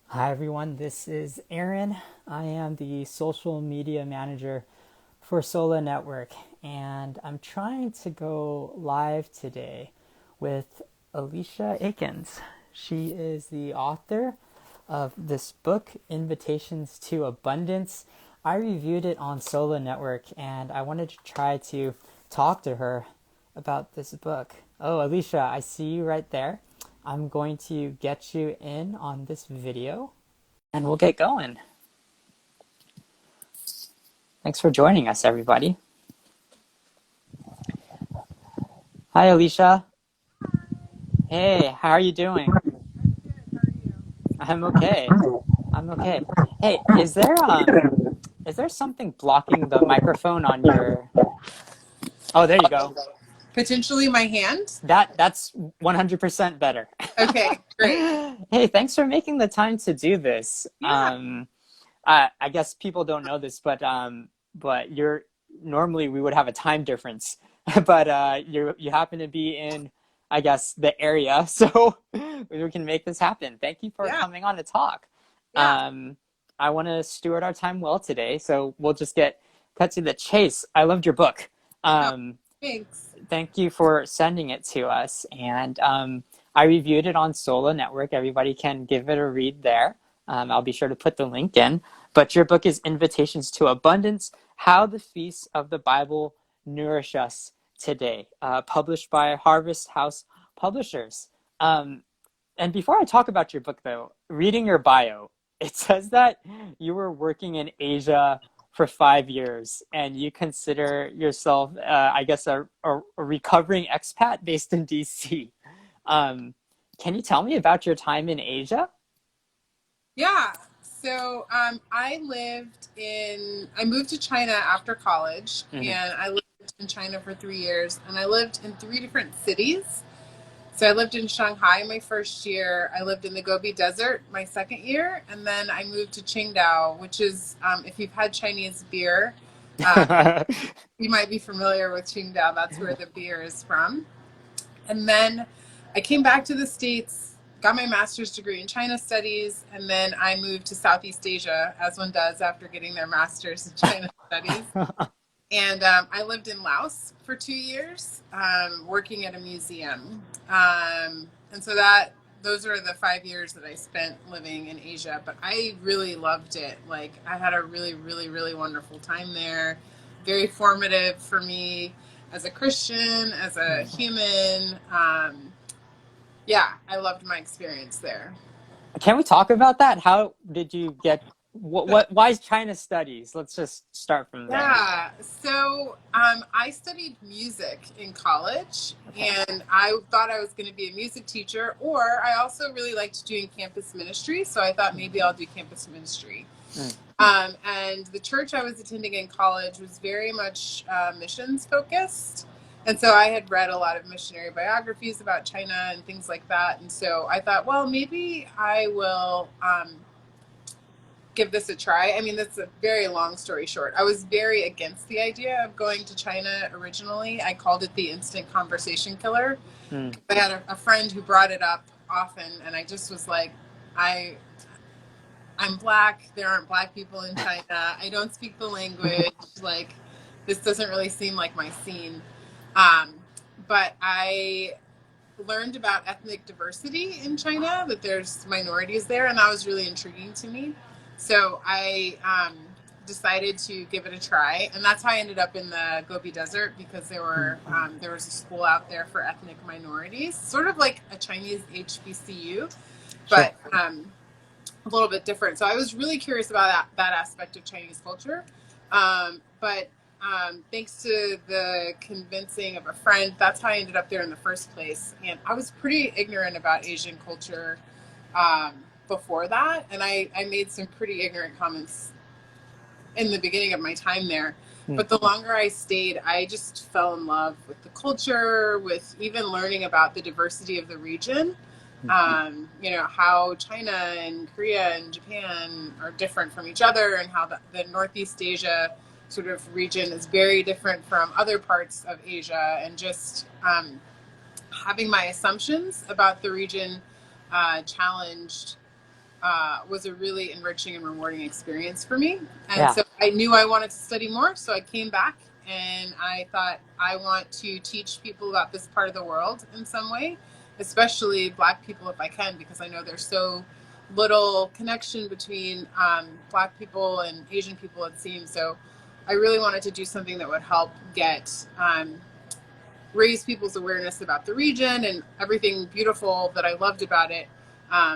Hi everyone, this is Aaron. I am the social media manager for Sola Network, and I'm trying to go live today with Alicia Akins. She is the author of this book, Invitations to Abundance. I reviewed it on Sola Network, and I wanted to try to talk to her about this book. Oh, Alicia, I see you right there. I'm going to get you in on this video and we'll get going. Thanks for joining us, everybody. Hi, Alicia. Hey, how are you doing? I'm okay. I'm okay. Hey, is there something blocking the microphone on your? Oh, there you go. Potentially my hand? That's 100% better. Okay, great. Hey, thanks for making the time to do this. Yeah, I guess people don't know this, but you're normally we would have a time difference, but you happen to be in, I guess, the area, so we can make this happen. Thank you for yeah, coming on to talk. yeah. Um, I want to steward our time well today, so we'll just get cut to the chase. I loved your book. Oh, Um, thanks. Thank you for sending it to us, and I reviewed it on Sola Network. Everybody can give it a read there. I'll be sure to put the link in. But your book is Invitations to Abundance: How the Feasts of the Bible Nourish Us Today, published by Harvest House Publishers. Um, and before I talk about your book, though, reading your bio, it says that you were working in Asia for 5 years and you consider yourself, I guess, a recovering expat based in DC. Um, can you tell me about your time in Asia? Yeah. I moved to China after college Mm-hmm. and I lived in China for 3 years and I lived in three different cities. So I lived in Shanghai my first year. I lived in the Gobi Desert my second year. And then I moved to Qingdao, which is, if you've had Chinese beer, uh, you might be familiar with Qingdao. That's where the beer is from. And then I came back to the States, got my master's degree in China studies, and then I moved to Southeast Asia, as one does after getting their master's in China studies. And I lived in Laos for 2 years, working at a museum. And so those are the 5 years that I spent living in Asia. But I really loved it. Like I had a really, really, really wonderful time there. Very formative for me as a Christian, as a human. Yeah, I loved my experience there. Can we talk about that? How did you get why is China studies? Let's just start from there. Yeah, so I studied music in college, Okay. and I thought I was going to be a music teacher, or I also really liked doing campus ministry, so I thought maybe I'll do campus ministry. Mm. And the church I was attending in college was very much missions focused. And so I had read a lot of missionary biographies about China and things like that. And so I thought, well, maybe I will give this a try. I mean, that's a very long story short. I was very against the idea of going to China originally. I called it the instant conversation killer. Mm. I had a friend who brought it up often, and I just was like, I I'm black. There aren't black people in China. I don't speak the language. Like, this doesn't really seem like my scene. Um, but I learned about ethnic diversity in China, that there's minorities there, and that was really intriguing to me. So I decided to give it a try, and that's how I ended up in the Gobi Desert because there was a school out there for ethnic minorities, sort of like a Chinese HBCU, Sure. but a little bit different. So I was really curious about that aspect of Chinese culture. But thanks to the convincing of a friend, that's how I ended up there in the first place. And I was pretty ignorant about Asian culture before that. And I made some pretty ignorant comments in the beginning of my time there. Mm. But the longer I stayed, I just fell in love with the culture, with even learning about the diversity of the region. How China and Korea and Japan are different from each other, and how the Northeast Asia sort of region is very different from other parts of Asia, and just having my assumptions about the region challenged was a really enriching and rewarding experience for me. And Yeah. so I knew I wanted to study more. So I came back and I thought I want to teach people about this part of the world in some way, especially Black people if I can, because I know there's so little connection between Black people and Asian people, it seems. So I really wanted to do something that would help get raise people's awareness about the region and everything beautiful that I loved about it.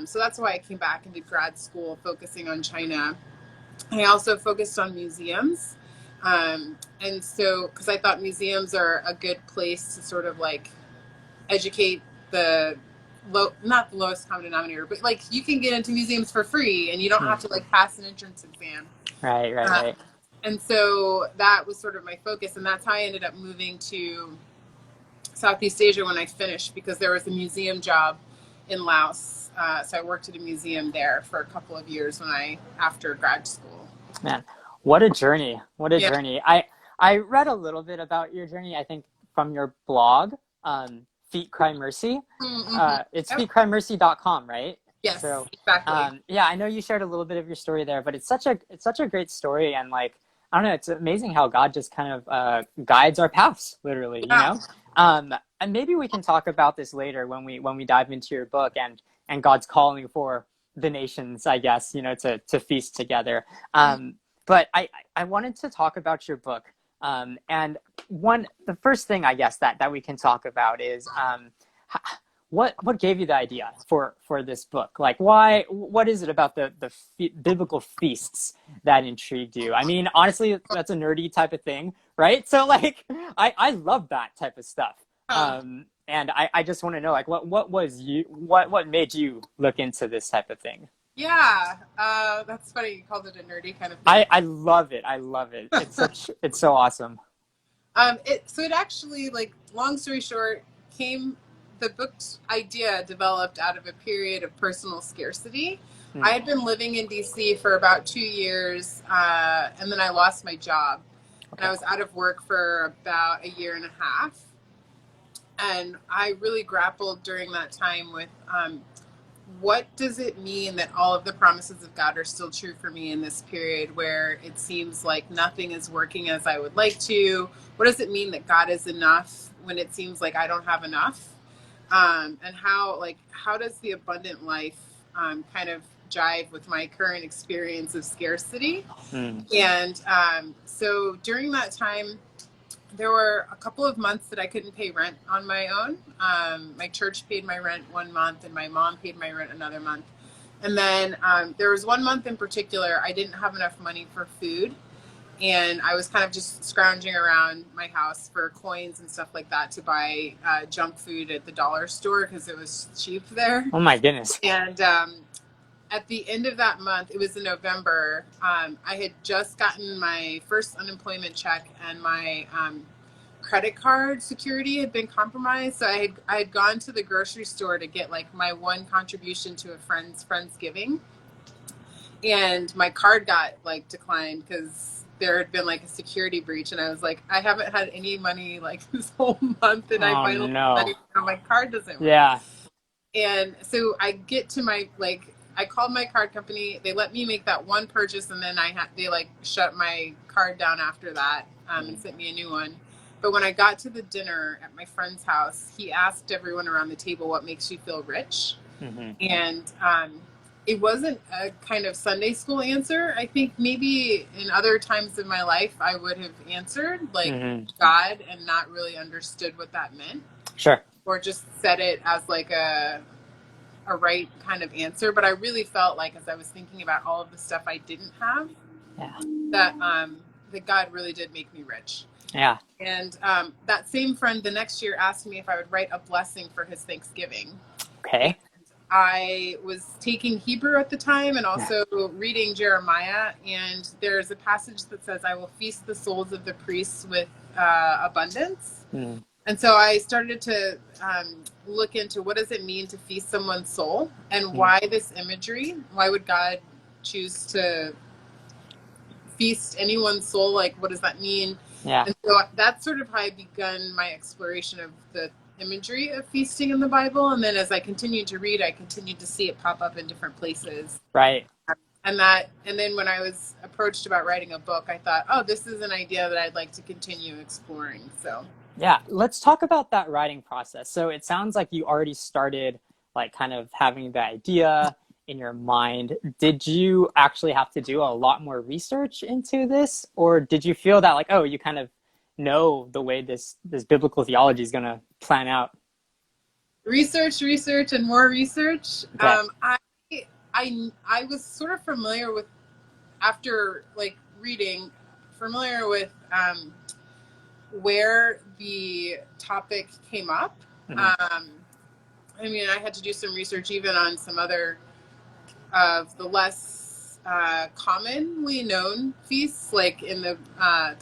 So that's why I came back and did grad school focusing on China. I also focused on museums. And so, because I thought museums are a good place to sort of like educate the not the lowest common denominator, but like you can get into museums for free and you don't Hmm. have to like pass an entrance exam. Right, right, Uh, right. and so that was sort of my focus. And that's how I ended up moving to Southeast Asia when I finished, because there was a museum job in Laos. So I worked at a museum there for a couple of years after grad school. Man, what a journey. What a Yeah. journey. I read a little bit about your journey, I think, from your blog, Feet Cry Mercy. Mm-hmm. It's Yep. feetcrymercy.com, right? Yes, So, exactly. yeah, I know you shared a little bit of your story there, but it's such a great story, and like, I don't know, it's amazing how God just kind of guides our paths, literally, you Yeah. know? And maybe we can talk about this later when we dive into your book and God's calling for the nations, I guess, to feast together. But I wanted to talk about your book. And the first thing I guess that we can talk about is what gave you the idea for this book? Like, what is it about the biblical feasts that intrigued you? I mean, honestly, that's a nerdy type of thing, right? So like, I love that type of stuff. Huh. And I just want to know, like, what made you look into this type of thing? Yeah. That's funny. You called it a nerdy kind of thing. I love it. I love it. It's so awesome. It actually, like, long story short, came the book's idea developed out of a period of personal scarcity. I Hmm. had been living in DC for about 2 years, and then I lost my job, and I Okay. was out of work for about a year and a half. And I really grappled during that time with what does it mean that all of the promises of God are still true for me in this period where it seems like nothing is working as I would like to? What does it mean that God is enough when it seems like I don't have enough? And how does the abundant life kind of jive with my current experience of scarcity? Hmm. And so during that time, there were a couple of months that I couldn't pay rent on my own. My church paid my rent one month, and my mom paid my rent another month. And then there was one month in particular, I didn't have enough money for food. And I was kind of just scrounging around my house for coins and stuff like that to buy junk food at the dollar store because it was cheap there. Oh my goodness. And at the end of that month, it was in November, I had just gotten my first unemployment check, and my credit card security had been compromised. So I had gone to the grocery store to get like my one contribution to a friend's giving, and my card got like declined because there had been like a security breach. And I was like, I haven't had any money like this whole month, and I Oh finally got no. money, my card doesn't work. Yeah. And so I get to I called my card company. They let me make that one purchase, and then they like shut my card down after that, and Hmm. sent me a new one. But when I got to the dinner at my friend's house, he asked everyone around the table, "What makes you feel rich?" Hmm. And it wasn't a kind of Sunday school answer. I think maybe in other times in my life I would have answered like Hmm. God and not really understood what that meant, Sure. or just said it as like a right kind of answer. But I really felt like, as I was thinking about all of the stuff I didn't have, Yeah. that God really did make me rich. Yeah. And that same friend the next year asked me if I would write a blessing for his Thanksgiving. And Okay. I was taking Hebrew at the time and also reading Jeremiah. And there's a passage that says, "I will feast the souls of the priests with abundance." Hmm. And so I started to look into what does it mean to feast someone's soul, and Hmm. why this imagery? Why would God choose to feast anyone's soul? Like, what does that mean? Yeah. And so that's sort of how I begun my exploration of the imagery of feasting in the Bible. And then as I continued to read, I continued to see it pop up in different places. Right. And then when I was approached about writing a book, I thought, oh, this is an idea that I'd like to continue exploring. So Yeah, let's talk about that writing process. So it sounds like you already started like kind of having the idea in your mind. Did you actually have to do a lot more research into this, or did you feel that like, oh, you kind of know the way this biblical theology is going to plan out? research, and more research. Okay. I was sort of familiar with, after like reading, familiar with where the topic came up. Mm-hmm. I mean, I had to do some research even on some other of the less commonly known feasts, like in the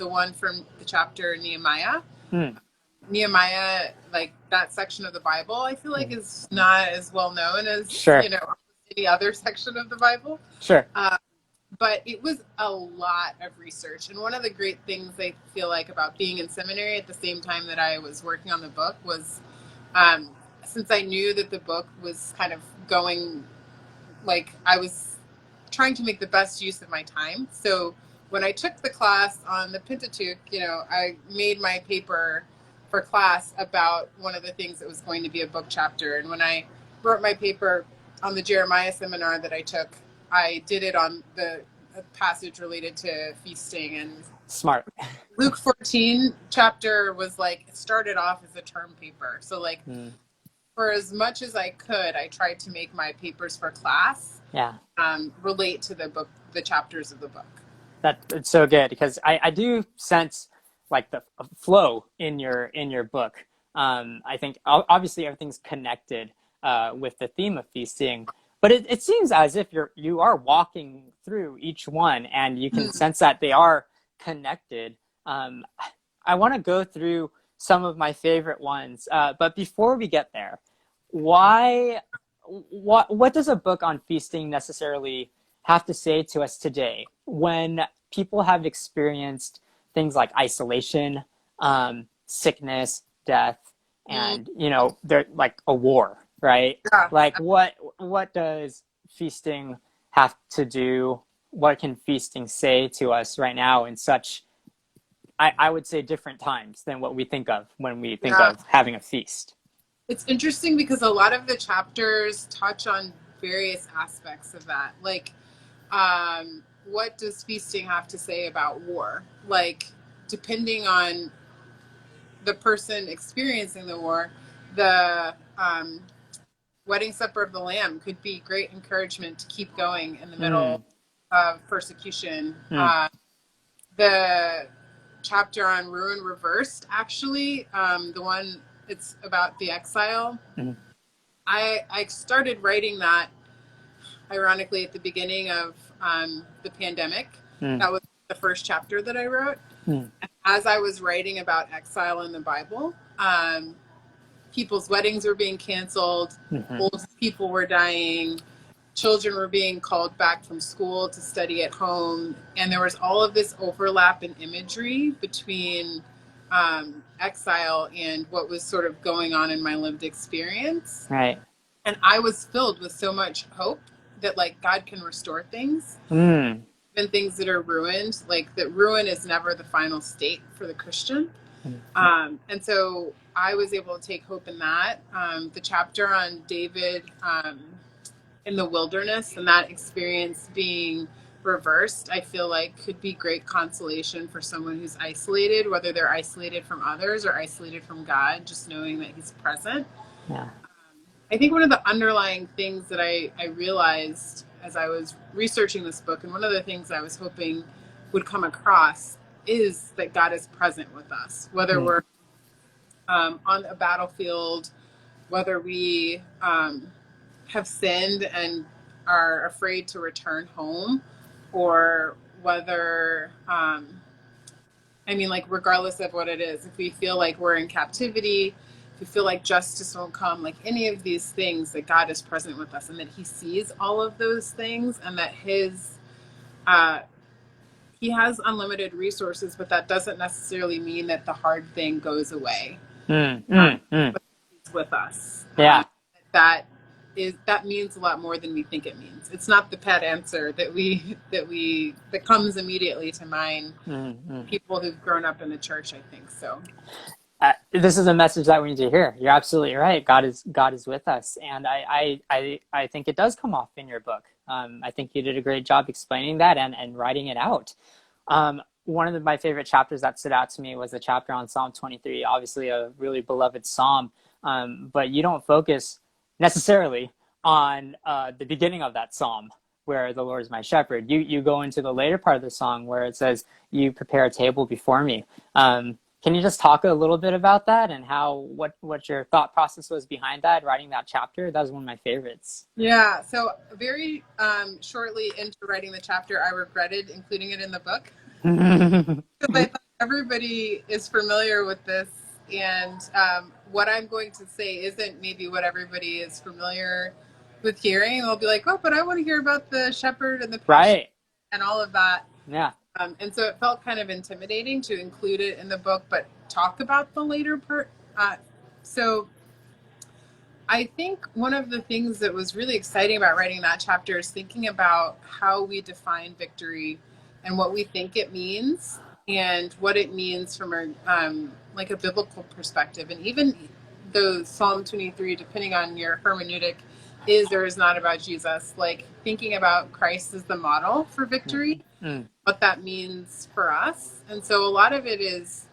one from the chapter Nehemiah. Mm. Nehemiah, like that section of the Bible, I feel like is not as well known as Sure. any other section of the Bible. Sure. But it was a lot of research. And one of the great things I feel like about being in seminary at the same time that I was working on the book was, since I knew that the book was kind of going, like I was trying to make the best use of my time. So when I took the class on the Pentateuch, I made my paper for class about one of the things that was going to be a book chapter. And when I wrote my paper on the Jeremiah seminar that I took, I did it on a passage related to feasting. And Smart. Luke 14 chapter was like, it started off as a term paper. So like for as much as I could, I tried to make my papers for class relate to the book, the chapters of the book. It's so good because I do sense like the flow in your book. I think obviously everything's connected with the theme of feasting, but it seems as if you are walking through each one and you can sense that they are connected. I want to go through some of my favorite ones, but before we get there, what does a book on feasting necessarily have to say to us today when people have experienced things like isolation, sickness, death, and they're like a war, right? Yeah. Like what does feasting have to do? What can feasting say to us right now in such, I would say, different times than what we think of when we think of having a feast? It's interesting because a lot of the chapters touch on various aspects of that. Like, what does feasting have to say about war? Like, depending on the person experiencing the war, the wedding supper of the Lamb could be great encouragement to keep going in the middle of persecution. The chapter on Ruin Reversed, actually, the one it's about the exile. I started writing that ironically at the beginning of the pandemic. That was the first chapter that I wrote. As I was writing about exile in the Bible, people's weddings were being canceled, old people were dying, children were being called back from school to study at home, and there was all of this overlap in imagery between exile and what was sort of going on in my lived experience. Right. And I was filled with so much hope that like God can restore things, even things that are ruined, like that ruin is never the final state for the Christian. And so I was able to take hope in that. The chapter on David in the wilderness and that experience being reversed, I feel like could be great consolation for someone who's isolated, whether they're isolated from others or isolated from God, just knowing that he's present. Yeah. I think one of the underlying things that I realized as I was researching this book, and one of the things I was hoping would come across, is that God is present with us, whether we're on a battlefield, whether we have sinned and are afraid to return home, or whether, regardless of what it is, if we feel like we're in captivity, if we feel like justice won't come, like any of these things, that God is present with us and that he sees all of those things, and that he has unlimited resources, but that doesn't necessarily mean that the hard thing goes away. But he's with us. Yeah. That means a lot more than we think it means. It's not the pet answer that comes immediately to mind. Mm-hmm. People who've grown up in the church, I think so. This is a message that we need to hear. You're absolutely right. God is with us, and I think it does come off in your book. I think you did a great job explaining that and writing it out. One of my favorite chapters that stood out to me was the chapter on Psalm 23. Obviously, a really beloved psalm, but you don't focus necessarily on the beginning of that psalm, where the Lord is my shepherd. You go into the later part of the song where it says, "You prepare a table before me." Can you just talk a little bit about that and what your thought process was behind that, writing that chapter? That was one of my favorites. Yeah, so very shortly into writing the chapter, I regretted including it in the book. Because I thought everybody is familiar with this, and what I'm going to say isn't maybe what everybody is familiar with hearing. They'll be like, oh, but I want to hear about the shepherd and the pasture Right. and all of that. Yeah. And so it felt kind of intimidating to include it in the book, but talk about the later part. So I think one of the things that was really exciting about writing that chapter is thinking about how we define victory and what we think it means and what it means from a biblical perspective. And even though Psalm 23, depending on your hermeneutic, is or is not about Jesus, like thinking about Christ as the model for victory, what that means for us. And so a lot of it is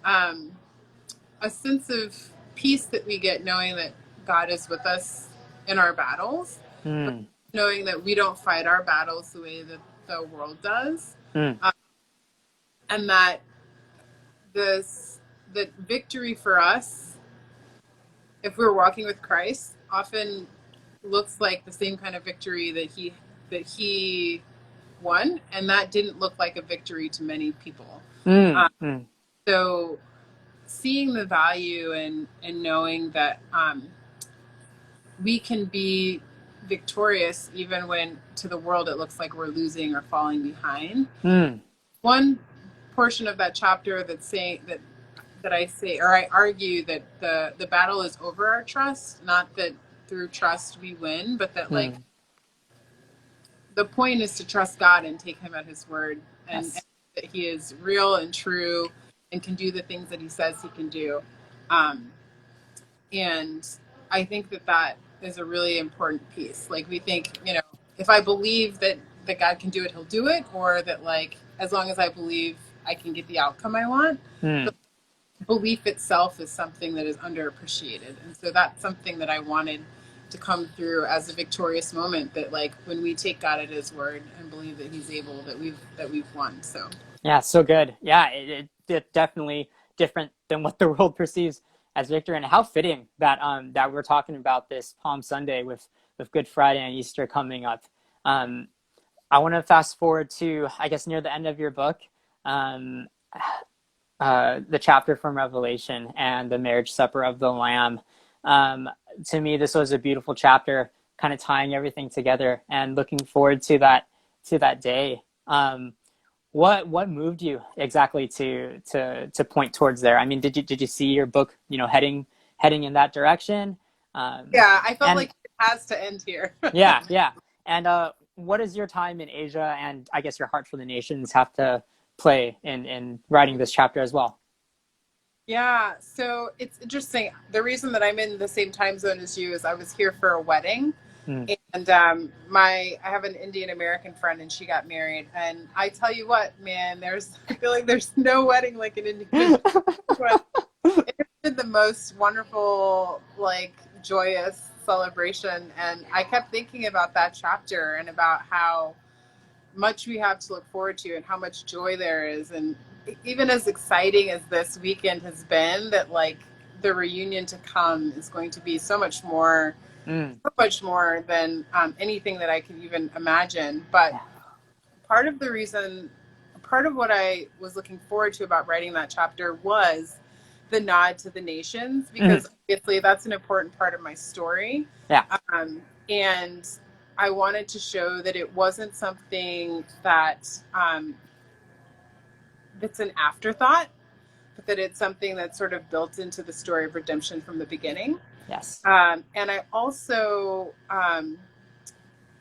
a sense of peace that we get knowing that God is with us in our battles, knowing that we don't fight our battles the way that the world does, and that that victory for us, if we're walking with Christ, often looks like the same kind of victory that he won, and that didn't look like a victory to many people. So seeing the value and knowing that we can be victorious even when to the world it looks like we're losing or falling behind. One portion of that chapter that I say, or I argue, that the battle is over our trust, not that through trust we win, but that like the point is to trust God and take him at his word, and that he is real and true and can do the things that he says he can do. And I think that is a really important piece. Like we think, if I believe that God can do it, he'll do it, or that like, as long as I believe I can get the outcome I want, the belief itself is something that is underappreciated. And so that's something that I wanted to come through as a victorious moment, that like when we take God at his word and believe that he's able, that we've won. So yeah, so good. Yeah, it definitely different than what the world perceives as victory, and how fitting that that we're talking about this Palm Sunday with Good Friday and Easter coming up. I want to fast forward to, I guess, near the end of your book, the chapter from Revelation and the marriage supper of the Lamb. To me, this was a beautiful chapter, kind of tying everything together and looking forward to that day. What moved you exactly to point towards there? I mean, did you see your book, heading in that direction? Yeah, I felt like it has to end here. yeah. And what does your time in Asia and I guess your heart for the nations have to play in writing this chapter as well? Yeah, so it's interesting. The reason that I'm in the same time zone as you is I was here for a wedding. And I have an Indian American friend, and she got married. And I tell you what, man, I feel like there's no wedding like an Indian. It's been the most wonderful, like, joyous celebration. And I kept thinking about that chapter and about how much we have to look forward to and how much joy there is. And even as exciting as this weekend has been, that like the reunion to come is going to be so much more than anything that I can even imagine. But part of what I was looking forward to about writing that chapter was the nod to the nations, because obviously that's an important part of my story. And I wanted to show that it wasn't something that's an afterthought, but that it's something that's sort of built into the story of redemption from the beginning. Yes. And I also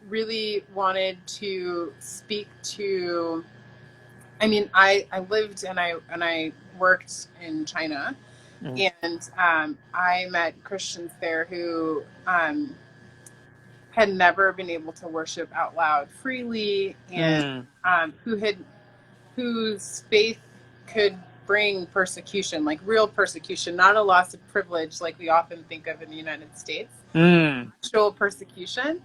really wanted to speak to, I mean, I lived and I worked in China, Mm. and I met Christians there who had never been able to worship out loud freely, and Mm. who had whose faith could bring persecution, like real persecution, not a loss of privilege like we often think of in the United States, Mm. actual persecution.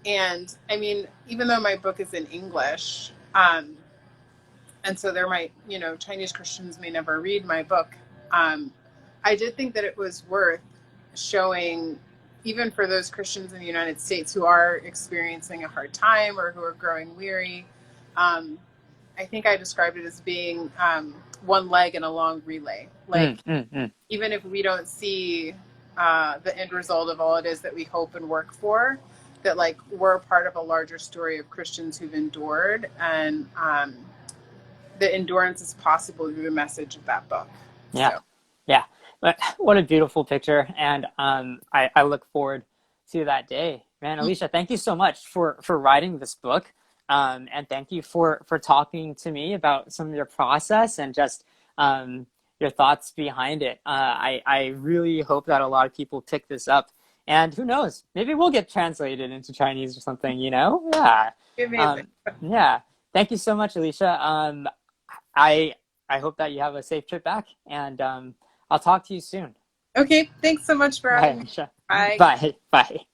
And I mean, even though my book is in English, and so there might, you know, Chinese Christians may never read my book, I did think that it was worth showing, even for those Christians in the United States who are experiencing a hard time or who are growing weary. I think I described it as being one leg in a long relay. Like, Mm. Mm. Mm. even if we don't see the end result of all it is that we hope and work for, that like we're part of a larger story of Christians who've endured, and the endurance is possible through the message of that book. Yeah. So, Yeah. But what a beautiful picture. And I look forward to that day. Man, Alicia, thank you so much for writing this book. And thank you for talking to me about some of your process and just your thoughts behind it. I really hope that a lot of people pick this up. And who knows, maybe we'll get translated into Chinese or something, you know? Yeah. amazing. Um, yeah. Thank you so much, Alicia. I I hope that you have a safe trip back, and I'll talk to you soon. Okay, thanks so much for Bye, having me. Alicia. Bye. Bye. Bye.